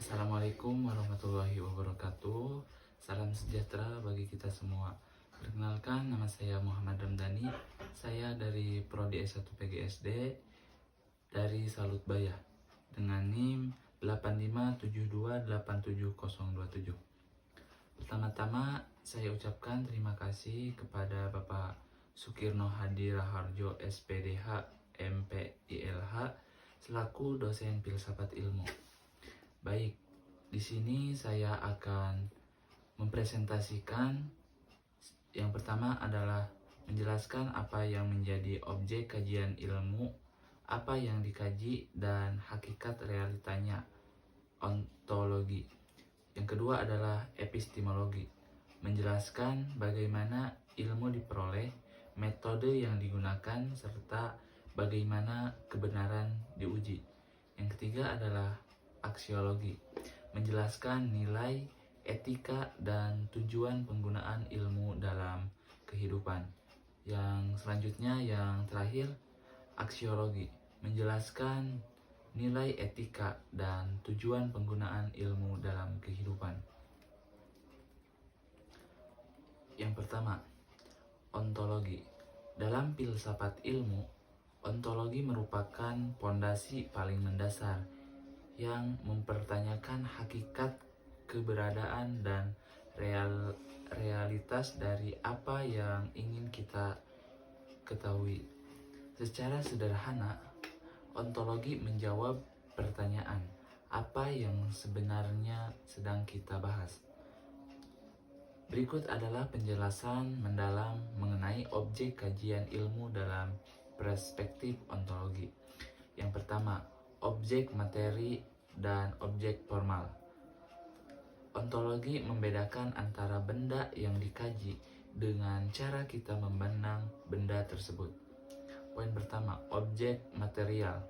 Assalamualaikum warahmatullahi wabarakatuh. Salam sejahtera bagi kita semua. Perkenalkan, nama saya Muhammad Ramdhani. Saya dari Prodi S1 PGSD dari Salut Bayah dengan NIM 8572870027. Pertama-tama saya ucapkan terima kasih kepada Bapak Sukirno Hadi Raharjo SPDH MPILH selaku dosen filsafat ilmu. Baik, di sini saya akan mempresentasikan yang pertama adalah menjelaskan apa yang menjadi objek kajian ilmu, apa yang dikaji, dan hakikat realitanya, ontologi. Yang kedua adalah epistemologi, menjelaskan bagaimana ilmu diperoleh, metode yang digunakan, serta bagaimana kebenaran diuji. Yang ketiga adalah aksiologi, menjelaskan nilai, etika, dan tujuan penggunaan ilmu dalam kehidupan. Yang selanjutnya, yang terakhir, aksiologi, menjelaskan nilai etika dan tujuan penggunaan ilmu dalam kehidupan. Yang pertama, ontologi. Dalam filsafat ilmu, ontologi merupakan pondasi paling mendasar yang mempertanyakan hakikat, keberadaan, dan realitas dari apa yang ingin kita ketahui. Secara sederhana, ontologi menjawab pertanyaan, apa yang sebenarnya sedang kita bahas? Berikut adalah penjelasan mendalam mengenai objek kajian ilmu dalam perspektif ontologi. Yang pertama, objek materi dan objek formal. Ontologi membedakan antara benda yang dikaji dengan cara kita memandang benda tersebut. Poin pertama, objek material.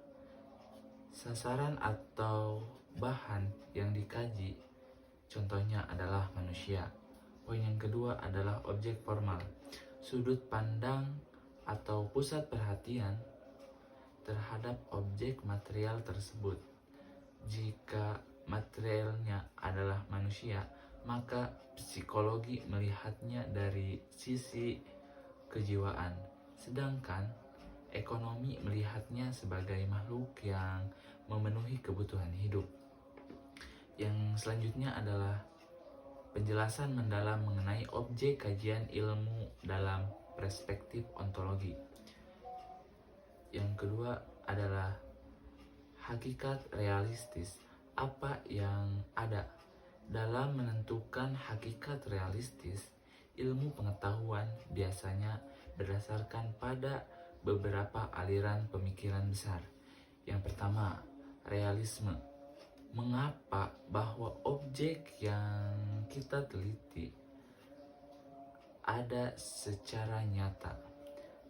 Sasaran atau bahan yang dikaji, contohnya adalah manusia. Poin yang kedua adalah objek formal. Sudut pandang atau pusat perhatian terhadap objek material tersebut. Jika materialnya adalah manusia, maka psikologi melihatnya dari sisi kejiwaan, sedangkan ekonomi melihatnya sebagai makhluk yang memenuhi kebutuhan hidup. Yang selanjutnya adalah penjelasan mendalam mengenai objek kajian ilmu dalam perspektif ontologi. Yang kedua adalah hakikat realistis. Apa yang ada? Dalam menentukan hakikat realistis, ilmu pengetahuan biasanya berdasarkan pada beberapa aliran pemikiran besar. Yang pertama, realisme. Mengapa bahwa objek yang kita teliti ada secara nyata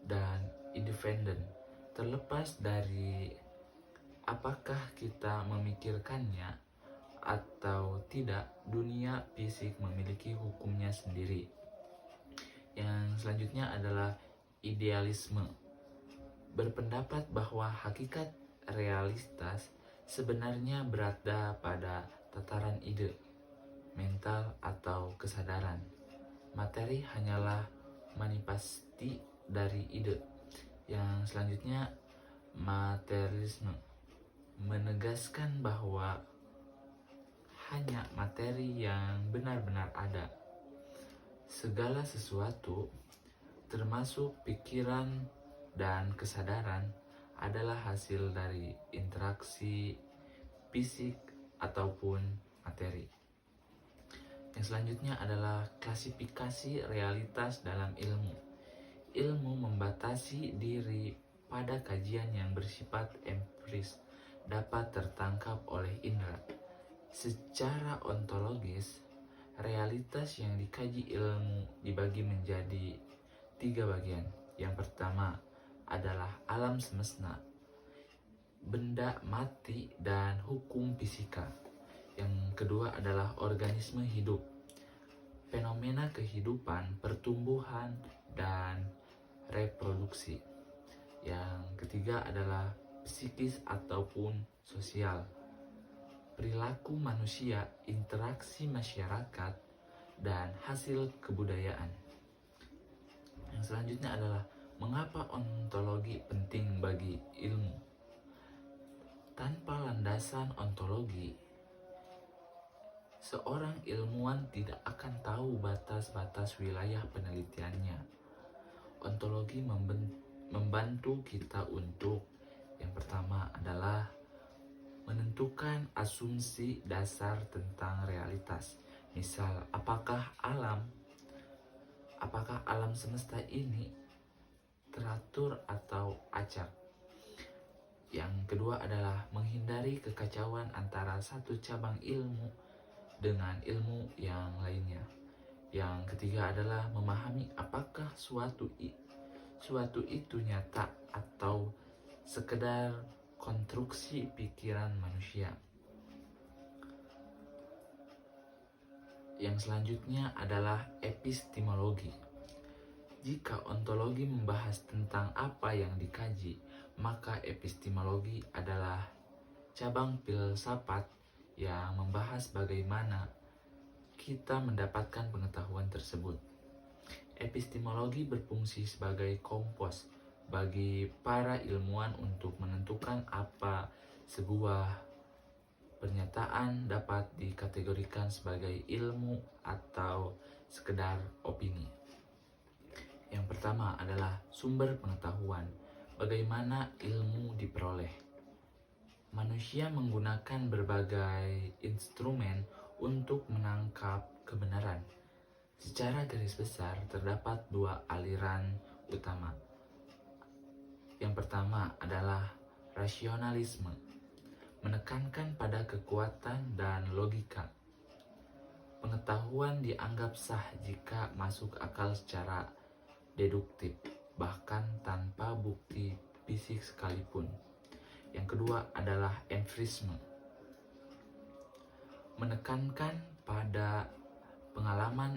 dan independen, terlepas dari apakah kita memikirkannya atau tidak. Dunia fisik memiliki hukumnya sendiri. Yang selanjutnya adalah idealisme. Berpendapat bahwa hakikat realitas sebenarnya berada pada tataran ide, mental, atau kesadaran. Materi hanyalah manifestasi dari ide. Yang selanjutnya, materialisme menegaskan bahwa hanya materi yang benar-benar ada. Segala sesuatu, termasuk pikiran dan kesadaran, adalah hasil dari interaksi fisik ataupun materi. Yang selanjutnya adalah klasifikasi realitas dalam ilmu. Ilmu membatasi diri pada kajian yang bersifat empiris, dapat tertangkap oleh indera. Secara ontologis, realitas yang dikaji ilmu dibagi menjadi 3 bagian. Yang pertama adalah alam semesta, benda mati, dan hukum fisika. Yang kedua adalah organisme hidup, fenomena kehidupan, pertumbuhan, dan reproduksi. Yang ketiga adalah psikis ataupun sosial, perilaku manusia, interaksi masyarakat, dan hasil kebudayaan. Yang selanjutnya adalah mengapa ontologi penting bagi ilmu. Tanpa landasan ontologi, seorang ilmuwan tidak akan tahu batas-batas wilayah penelitiannya. Ontologi membantu kita untuk yang pertama adalah menentukan asumsi dasar tentang realitas. Misal, apakah alam semesta ini teratur atau acak. Yang kedua adalah menghindari kekacauan antara satu cabang ilmu dengan ilmu yang lainnya. Yang ketiga adalah memahami apakah suatu itu nyata atau sekedar konstruksi pikiran manusia. Yang selanjutnya adalah epistemologi. Jika ontologi membahas tentang apa yang dikaji, maka epistemologi adalah cabang filsafat yang membahas bagaimana kita mendapatkan pengetahuan tersebut. Epistemologi berfungsi sebagai kompas bagi para ilmuwan untuk menentukan apa sebuah pernyataan dapat dikategorikan sebagai ilmu atau sekedar opini. Yang pertama adalah sumber pengetahuan. Bagaimana ilmu diperoleh? Manusia menggunakan berbagai instrumen untuk menangkap kebenaran. Secara garis besar terdapat dua aliran utama. Yang pertama adalah rasionalisme, menekankan pada kekuatan dan logika. Pengetahuan dianggap sah jika masuk akal secara deduktif, bahkan tanpa bukti fisik sekalipun. Yang kedua adalah empirisme, menekankan pada pengalaman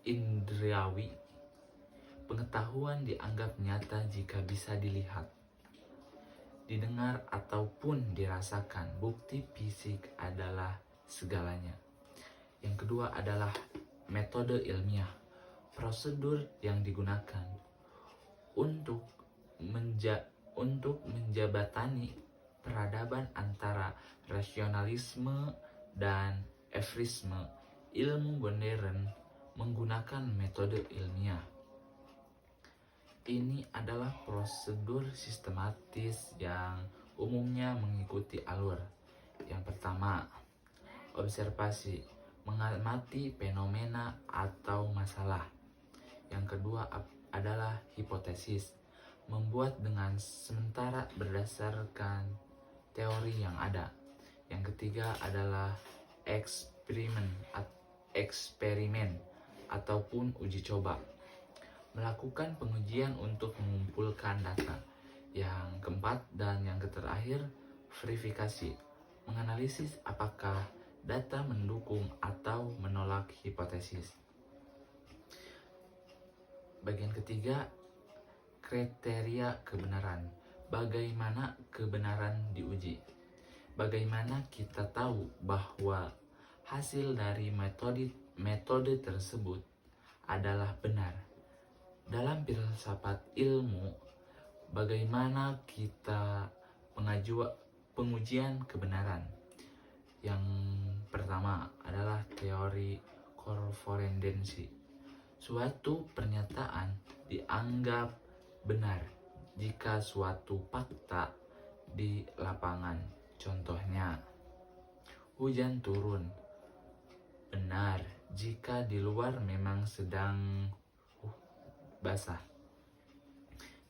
indriawi. Pengetahuan dianggap nyata jika bisa dilihat, didengar ataupun dirasakan. Bukti fisik adalah segalanya. Yang kedua adalah metode ilmiah, prosedur yang digunakan untuk menjabatani peradaban antara rasionalisme dan empirisme. Ilmu modern menggunakan metode ilmiah. Ini adalah prosedur sistematis yang umumnya mengikuti alur. Yang pertama, observasi, mengamati fenomena atau masalah. Yang kedua adalah hipotesis, membuat dengan sementara berdasarkan teori yang ada. Yang ketiga adalah eksperimen ataupun uji coba, melakukan pengujian untuk mengumpulkan data. Yang keempat dan yang terakhir, verifikasi, menganalisis apakah data mendukung atau menolak hipotesis. Bagian ketiga, kriteria kebenaran. Bagaimana kebenaran diuji? Bagaimana kita tahu bahwa hasil dari metode tersebut adalah benar? Dalam filsafat ilmu, bagaimana kita pengujian kebenaran? Yang pertama adalah teori korespondensi. Suatu pernyataan dianggap benar jika suatu fakta di lapangan. Contohnya, hujan turun benar jika di luar memang sedang basah.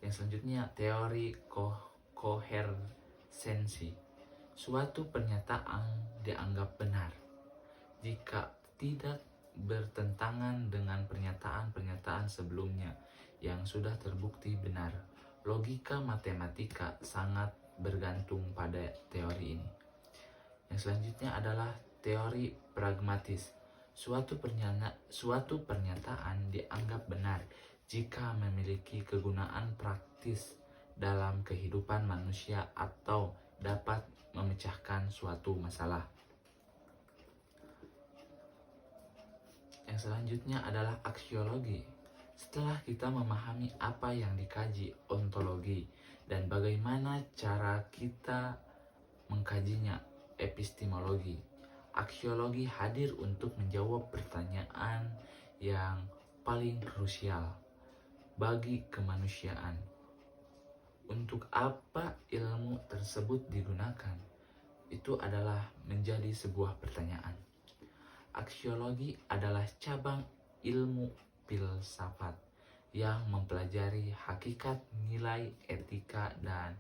Yang selanjutnya, teori koherensi. Suatu pernyataan dianggap benar jika tidak bertentangan dengan pernyataan-pernyataan sebelumnya yang sudah terbukti benar. Logika matematika sangat bergantung pada teori ini. Yang selanjutnya adalah teori pragmatis. Suatu pernyataan dianggap benar jika memiliki kegunaan praktis dalam kehidupan manusia atau dapat memecahkan suatu masalah. Yang selanjutnya adalah aksiologi. Setelah kita memahami apa yang dikaji ontologi dan bagaimana cara kita mengkajinya epistemologi, aksiologi hadir untuk menjawab pertanyaan yang paling krusial bagi kemanusiaan. Untuk apa ilmu tersebut digunakan? Itu adalah menjadi sebuah pertanyaan. Aksiologi adalah cabang ilmu filsafat yang mempelajari hakikat nilai etika dan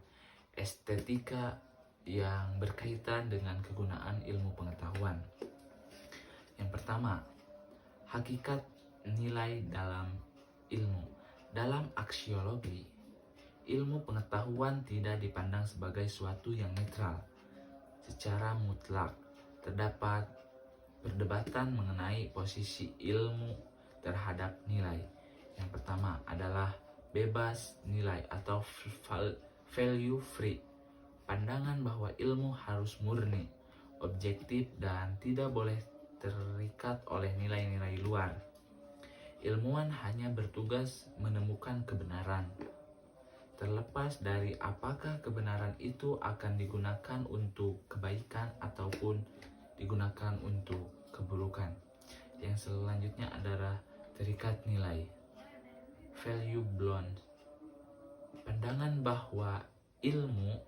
estetika yang berkaitan dengan kegunaan ilmu pengetahuan. Yang pertama, hakikat nilai dalam ilmu. Dalam aksiologi, ilmu pengetahuan tidak dipandang sebagai suatu yang netral. Secara mutlak, terdapat perdebatan mengenai posisi ilmu terhadap nilai. Yang pertama adalah bebas nilai atau value free. Pandangan bahwa ilmu harus murni, objektif, dan tidak boleh terikat oleh nilai-nilai luar. Ilmuwan hanya bertugas menemukan kebenaran, terlepas dari apakah kebenaran itu akan digunakan untuk kebaikan ataupun digunakan untuk keburukan. Yang selanjutnya adalah terikat nilai, value bound. Pandangan bahwa ilmu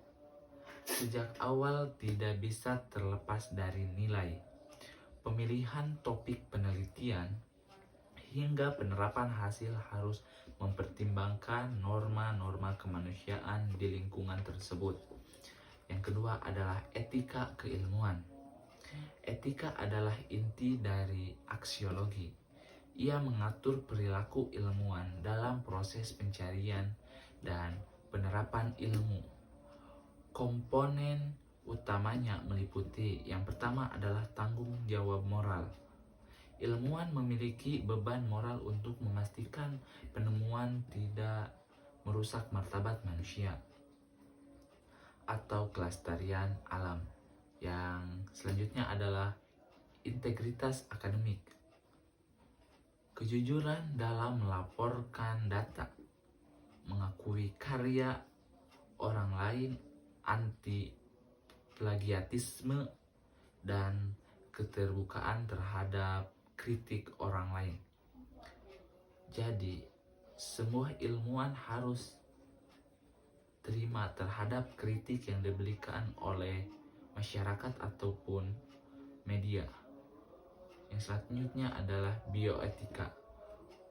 sejak awal tidak bisa terlepas dari nilai. Pemilihan topik penelitian hingga penerapan hasil harus mempertimbangkan norma-norma kemanusiaan di lingkungan tersebut. Yang kedua adalah etika keilmuan. Etika adalah inti dari aksiologi. Ia mengatur perilaku ilmuwan dalam proses pencarian dan penerapan ilmu. Komponen utamanya meliputi yang pertama adalah tanggung jawab moral. Ilmuwan memiliki beban moral untuk memastikan penemuan tidak merusak martabat manusia atau kelestarian alam. Yang selanjutnya adalah integritas akademik. Kejujuran dalam melaporkan data, mengakui karya orang lain, anti plagiatisme, dan keterbukaan terhadap kritik orang lain. Jadi, semua ilmuwan harus terima terhadap kritik yang diberikan oleh masyarakat ataupun media. Yang selanjutnya adalah bioetika.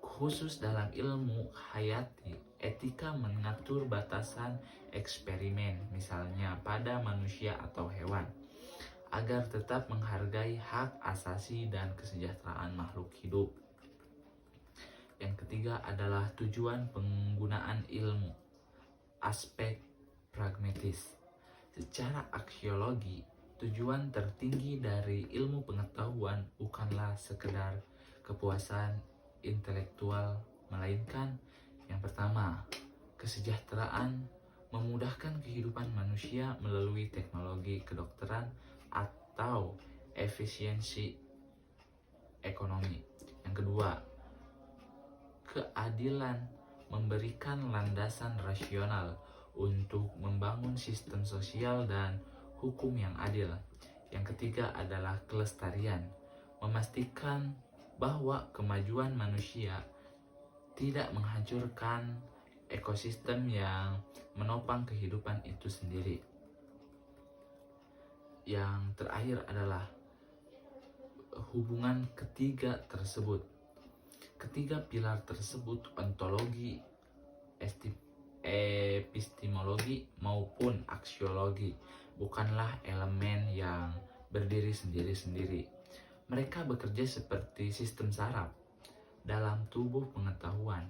Khusus dalam ilmu hayati, etika mengatur batasan eksperimen, misalnya pada manusia atau hewan, agar tetap menghargai hak asasi dan kesejahteraan makhluk hidup. Yang ketiga adalah tujuan penggunaan ilmu, aspek pragmatis. Secara aksiologi, tujuan tertinggi dari ilmu pengetahuan bukanlah sekedar kepuasan intelektual, melainkan yang pertama, kesejahteraan, memudahkan kehidupan manusia melalui teknologi kedokteran atau efisiensi ekonomi. Yang kedua, keadilan, memberikan landasan rasional untuk membangun sistem sosial dan hukum yang adil. Yang ketiga adalah kelestarian, memastikan bahwa kemajuan manusia tidak menghancurkan ekosistem yang menopang kehidupan itu sendiri. Yang terakhir adalah hubungan ketiga tersebut. Ketiga pilar tersebut, ontologi, epistemologi maupun aksiologi, bukanlah elemen yang berdiri sendiri-sendiri. Mereka bekerja seperti sistem saraf dalam tubuh pengetahuan.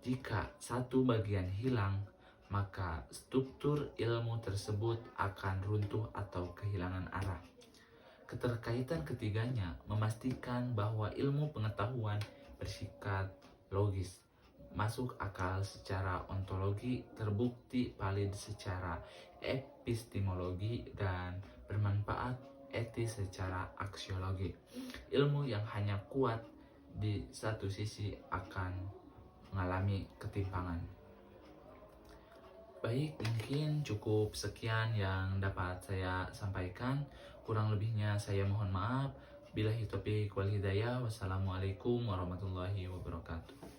Jika satu bagian hilang, maka struktur ilmu tersebut akan runtuh atau kehilangan arah. Keterkaitan ketiganya memastikan bahwa ilmu pengetahuan bersikap logis, masuk akal secara ontologi, terbukti valid secara epistemologi, dan bermanfaat etis secara aksiologi. Ilmu yang hanya kuat di satu sisi akan mengalami ketimpangan. Baik, mungkin cukup sekian yang dapat saya sampaikan. Kurang lebihnya saya mohon maaf. Billahi taufiq wal hidayah. Wassalamualaikum warahmatullahi wabarakatuh.